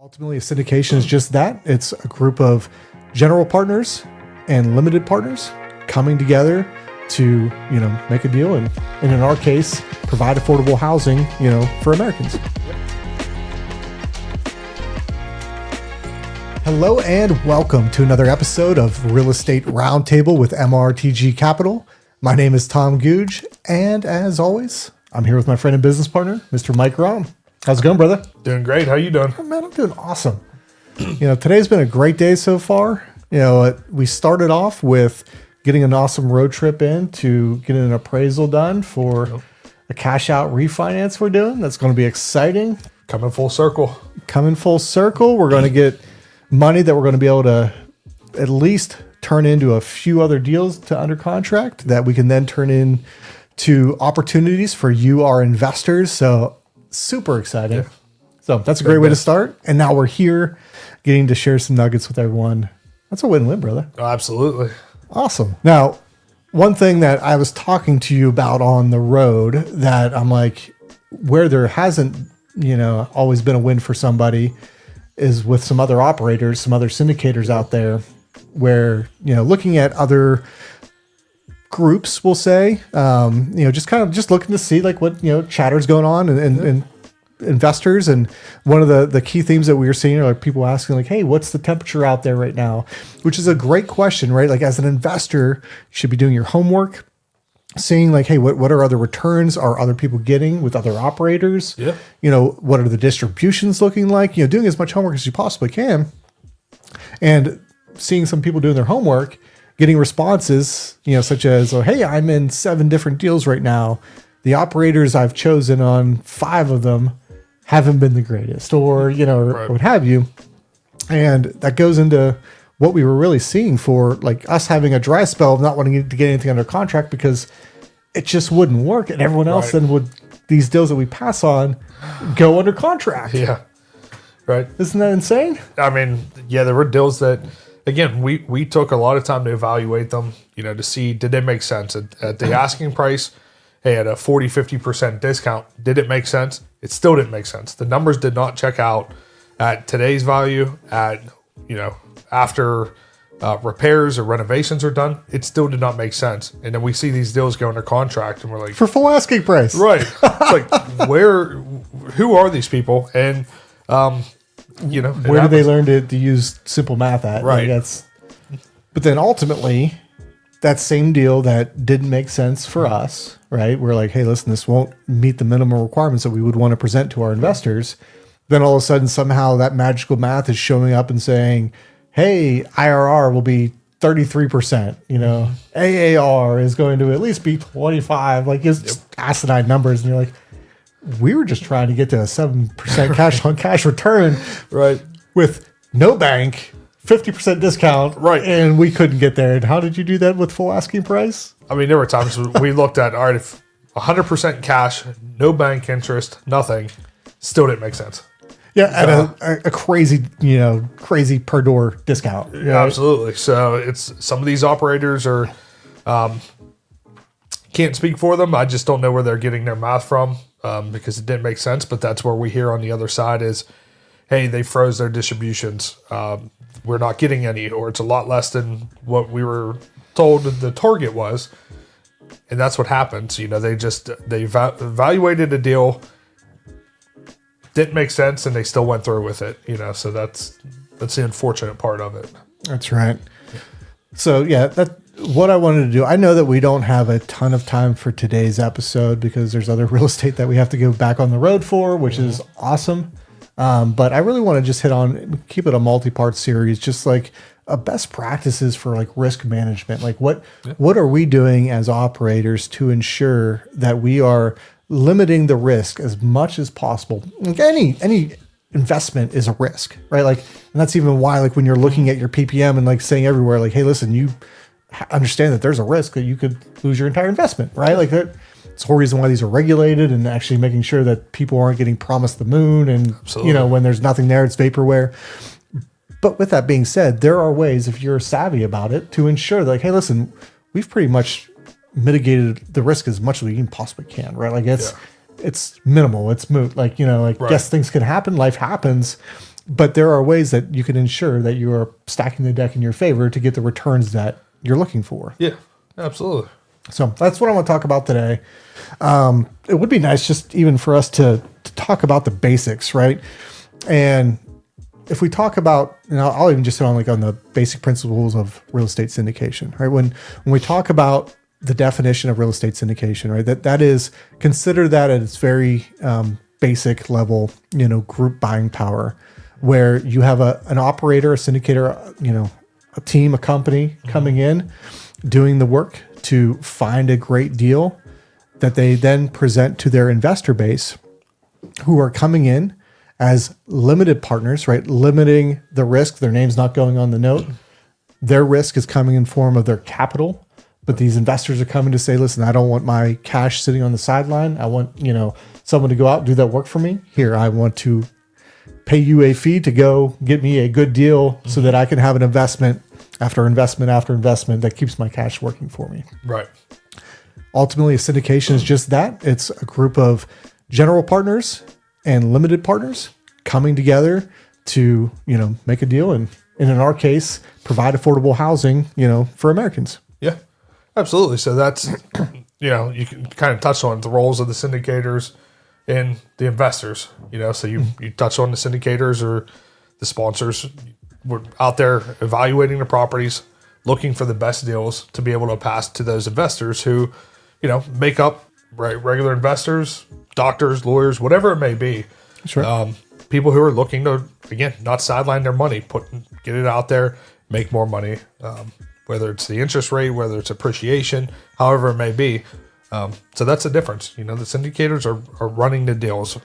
Ultimately, a syndication is just that. It's a group of general partners and limited partners coming together to, make a deal and in our case, provide affordable housing, for Americans. Hello and welcome to another episode of Real Estate Roundtable with MRTG Capital. My name is Tom Goodge, and as always, I'm here with my friend and business partner, Mr. Mike Rohm. How's it going, brother? Doing great. How you doing? Oh, man, I'm doing awesome. Today's been a great day so far. We started off with getting an awesome road trip in to get an appraisal done for a cash out refinance we're doing. That's going to be exciting. Coming full circle. We're going to get money that we're going to be able to at least turn into a few other deals to under contract that we can then turn into opportunities for you, our investors. So super exciting. Yeah. So that's a great way to start. And now we're here getting to share some nuggets with everyone. That's a win-win, brother. Oh, absolutely. Awesome. Now, one thing that I was talking to you about on the road that I'm like, where there hasn't, always been a win for somebody is with some other operators, some other syndicators out there where, looking at other groups, we'll say, just looking to see like what, chatter's going on and investors. And one of the key themes that we were seeing are like people asking like, hey, what's the temperature out there right now? Which is a great question, right? Like as an investor, you should be doing your homework, seeing like, hey, what are other returns are other people getting with other operators? Yeah. What are the distributions looking like? Doing as much homework as you possibly can. And seeing some people doing their homework, getting responses, such as, oh, hey, I'm in 7 different deals right now. The operators I've chosen on 5 of them haven't been the greatest, or, or what have you. And that goes into what we were really seeing for like us having a dry spell of not wanting to get anything under contract because it just wouldn't work. And everyone else then would, these deals that we pass on, go under contract. Yeah. Right. Isn't that insane? I mean, yeah, there were deals that, again, we took a lot of time to evaluate them, to see, did they make sense at the asking price? Hey, at a 40, 50% discount, did it make sense? It still didn't make sense. The numbers did not check out at today's value, at, after repairs or renovations are done, it still did not make sense. And then we see these deals go under contract and we're like, for full asking price. Right. It's like, who are these people? And, where do they learn to use simple math at? Right. But then ultimately, that same deal that didn't make sense for us, right? We're like, hey, listen, this won't meet the minimum requirements that we would want to present to our investors. Then all of a sudden, somehow that magical math is showing up and saying, hey, IRR will be 33%, AAR is going to at least be 25, like it's asinine numbers. And you're like, we were just trying to get to a 7% cash on cash return, right? With no bank, 50% discount, right? And we couldn't get there. And how did you do that with full asking price? I mean, there were times we looked at, all right, if 100% cash, no bank interest, nothing, still didn't make sense. Yeah, at a crazy, crazy per door discount. Right? Absolutely. So it's some of these operators are can't speak for them. I just don't know where they're getting their math from. Because it didn't make sense, but that's where we hear on the other side is, hey, they froze their distributions. We're not getting any, or it's a lot less than what we were told the target was. And that's what happens. They evaluated a deal, didn't make sense, and they still went through with it. So that's the unfortunate part of it. That's right. So what I wanted to do, I know that we don't have a ton of time for today's episode because there's other real estate that we have to go back on the road for, which is awesome. But I really want to just keep it a multi-part series, just like best practices for like risk management. Like what are we doing as operators to ensure that we are limiting the risk as much as possible? Like any investment is a risk, right? Like, and that's even why, like when you're looking at your PPM and like saying everywhere, like, hey, listen, you understand that there's a risk that you could lose your entire investment, right? Like it's the whole reason why these are regulated and actually making sure that people aren't getting promised the moon and, when there's nothing there, it's vaporware. But with that being said, there are ways, if you're savvy about it, to ensure that, like, hey, listen, we've pretty much mitigated the risk as much as we even possibly can, right? Like it's minimal, it's moot. Like, yes, things can happen, life happens, But there are ways that you can ensure that you are stacking the deck in your favor to get the returns that you're looking for. Yeah, absolutely. So that's what I want to talk about today. It would be nice just even for us to talk about the basics, right? And if we talk about, I'll even just hit on on the basic principles of real estate syndication, right? When we talk about the definition of real estate syndication, right? That is, consider that at its very basic level, group buying power, where you have an operator, a syndicator, a team, a company coming in, doing the work to find a great deal that they then present to their investor base, who are coming in as limited partners, right? Limiting the risk. Their name's not going on the note. Their risk is coming in form of their capital, but these investors are coming to say, listen, I don't want my cash sitting on the sideline. I want, someone to go out and do that work for me. Here, I want to pay you a fee to go get me a good deal so that I can have an investment after investment after investment that keeps my cash working for me. Right. Ultimately, a syndication is just that. It's a group of general partners and limited partners coming together to, make a deal. And in our case, provide affordable housing, for Americans. Yeah, absolutely. So that's, you can kind of touch on the roles of the syndicators and the investors, so you touch on the syndicators or the sponsors. We're out there evaluating the properties, looking for the best deals to be able to pass to those investors who, make up regular investors, doctors, lawyers, whatever it may be. Sure. People who are looking to, again, not sideline their money, get it out there, make more money, whether it's the interest rate, whether it's appreciation, however it may be. So that's the difference. The syndicators are running the deals,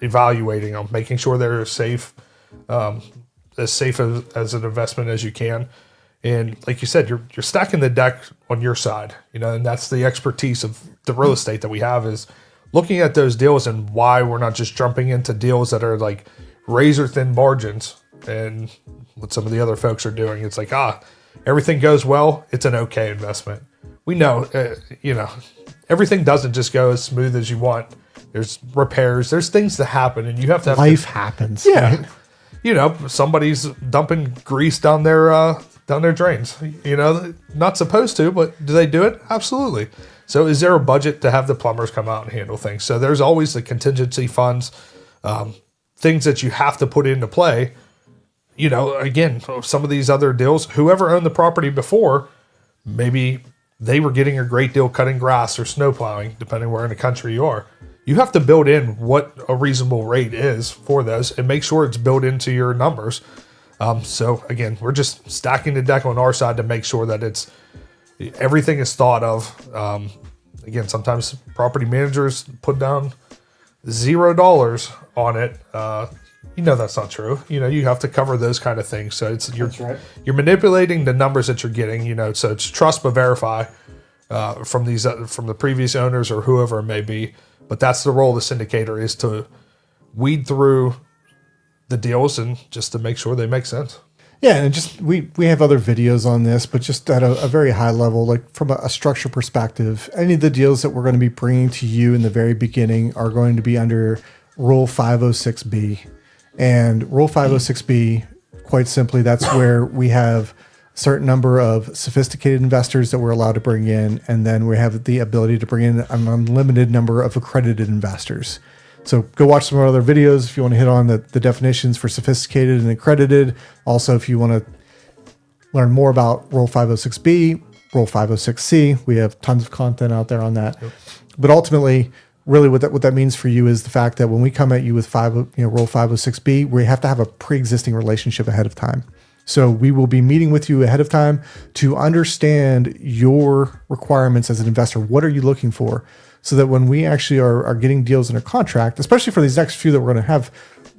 evaluating them, making sure they're safe as an investment as you can. And like you said, you're stacking the deck on your side, and that's the expertise of the real estate that we have, is looking at those deals and why we're not just jumping into deals that are like razor thin margins and what some of the other folks are doing. It's like, everything goes well, it's an okay investment. We know, everything doesn't just go as smooth as you want. There's repairs, there's things that happen, and you have to life happens. Yeah. Right? Somebody's dumping grease down their drains. Not supposed to, but do they do it? Absolutely. So is there a budget to have the plumbers come out and handle things? So there's always the contingency funds, things that you have to put into play. Again, some of these other deals, whoever owned the property before, maybe they were getting a great deal cutting grass or snow plowing, depending where in the country you are. You have to build in what a reasonable rate is for those and make sure it's built into your numbers. So again, we're just stacking the deck on our side to make sure that everything is thought of. Again, sometimes property managers put down $0 on it. That's not true. You have to cover those kind of things. So you're manipulating the numbers that you're getting. So it's trust but verify from the previous owners or whoever it may be. But that's the role of the syndicator, is to weed through the deals and just to make sure they make sense. Yeah, and just we have other videos on this, but just at a very high level, like from a structure perspective, any of the deals that we're going to be bringing to you in the very beginning are going to be under Rule 506B. And Rule 506B, quite simply, that's where we have a certain number of sophisticated investors that we're allowed to bring in, and then we have the ability to bring in an unlimited number of accredited investors. So go watch some of our other videos if you want to hit on the definitions for sophisticated and accredited. Also, if you want to learn more about Rule 506B, Rule 506C, we have tons of content out there on that. Yep. But ultimately, really what that means for you is the fact that when we come at you with Rule 506B, we have to have a pre-existing relationship ahead of time. So we will be meeting with you ahead of time to understand your requirements as an investor. What are you looking for? So that when we actually are getting deals under contract, especially for these next few that we're going to have,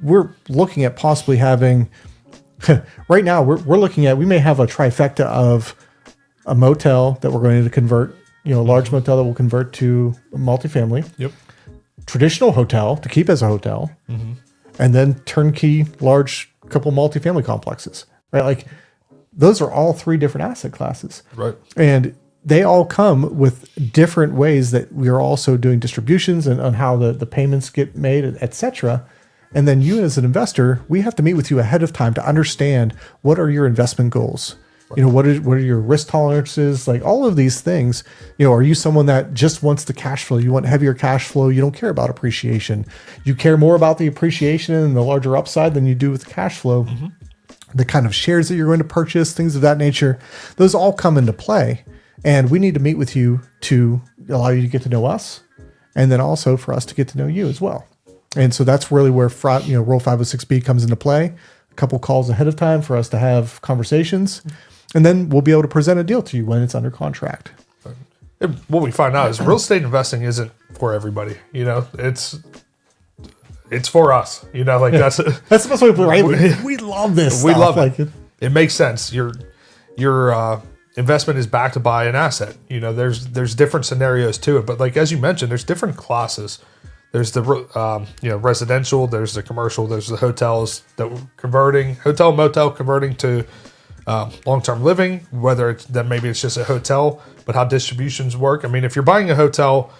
we're looking at possibly having, right now, we're looking at, we may have a trifecta of a motel that we're going to convert, a large motel that will convert to a multifamily. Yep. Traditional hotel to keep as a hotel. Mm-hmm. And then turnkey large couple multifamily complexes, right? Like those are all three different asset classes. Right. And they all come with different ways that we are also doing distributions and on how the payments get made, et cetera. And then you as an investor, we have to meet with you ahead of time to understand what are your investment goals. You know, what are your risk tolerances? Like all of these things, you know, are you someone that just wants the cash flow? You want heavier cash flow. You don't care about appreciation. You care more about the appreciation and the larger upside than you do with cash flow. The kind of shares that you're going to purchase, things of that nature, those all come into play. And we need to meet with you to allow you to get to know us. And then also for us to get to know you as well. And so that's really where Rule 506B comes into play. A couple calls ahead of time for us to have conversations. And then we'll be able to present a deal to you when it's under contract. What we find out is real estate investing isn't for everybody. You know, it's for us. You know, like that's the best way to put it, right? We love this. We stuff. love it. It makes sense. Your investment is backed by an asset. You know, there's different scenarios to it. But like as you mentioned, there's different classes. There's the residential. There's the commercial. There's the hotels that we're converting, hotel motel converting to long-term living, whether it's then maybe it's just a hotel, but how distributions work. I mean, if you're buying a hotel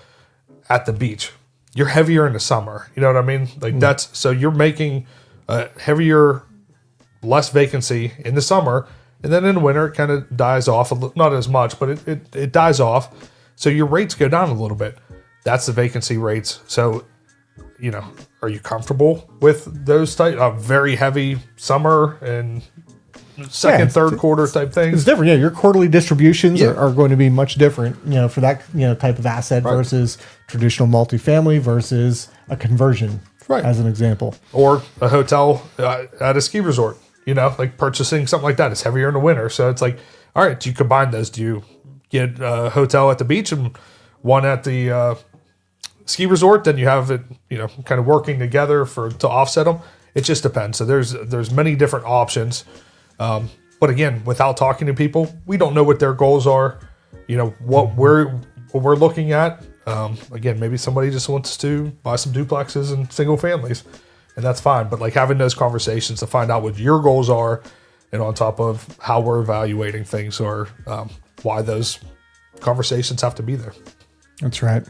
at the beach, you're heavier in the summer. You know what I mean? Like so you're making a heavier, less vacancy in the summer, and then in the winter it kind of dies off, not as much, but it dies off. So your rates go down a little bit. That's the vacancy rates. So, you know, are you comfortable with those type of very heavy summer and third quarter type things? It's different. Yeah, your quarterly distributions are going to be much different, you know, for that, you know, type of asset versus traditional multifamily versus a conversion, as an example. Or a hotel at a ski resort, you know, like purchasing something like that. It's heavier in the winter. So it's like, all right, do you combine those? Do you get a hotel at the beach and one at the ski resort? Then you have it, you know, kind of working together to offset them. It just depends. So there's many different options. But again, without talking to people, we don't know what their goals are. You know, what we're looking at. Again, maybe somebody just wants to buy some duplexes and single families, and that's fine. But like having those conversations to find out what your goals are, and on top of how we're evaluating things, or why those conversations have to be there. That's right.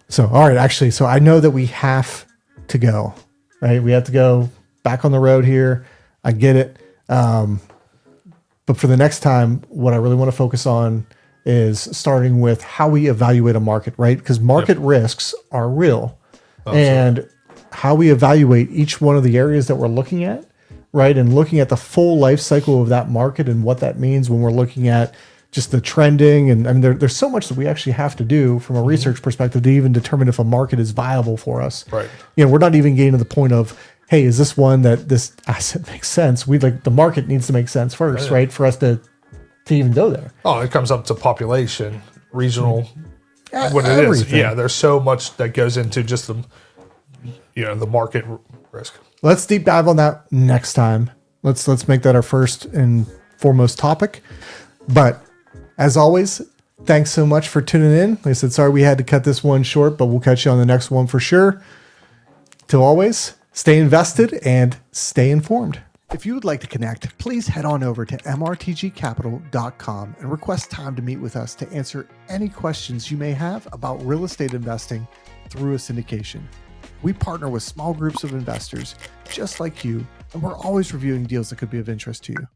So, all right, actually, so I know that we have to go, right? We have to go back on the road here. I get it. But for the next time, what I really want to focus on is starting with how we evaluate a market, right? Because market risks are real. And how we evaluate each one of the areas that we're looking at, right? And looking at the full life cycle of that market and what that means when we're looking at just the trending. And I mean, there's so much that we actually have to do from a research perspective to even determine if a market is viable for us. Right. You know, we're not even getting to the point of, hey, is this one that this asset makes sense? The market needs to make sense first, right? For us to even go there. Oh, it comes up to population, regional, what it everything. is. Yeah, there's so much that goes into just the market risk. Let's deep dive on that next time. Let's make that our first and foremost topic. But as always, thanks so much for tuning in. Like I said, sorry we had to cut this one short, but we'll catch you on the next one for sure. Till always, stay invested and stay informed. If you would like to connect, please head on over to MRTGcapital.com and request time to meet with us to answer any questions you may have about real estate investing through a syndication. We partner with small groups of investors just like you, and we're always reviewing deals that could be of interest to you.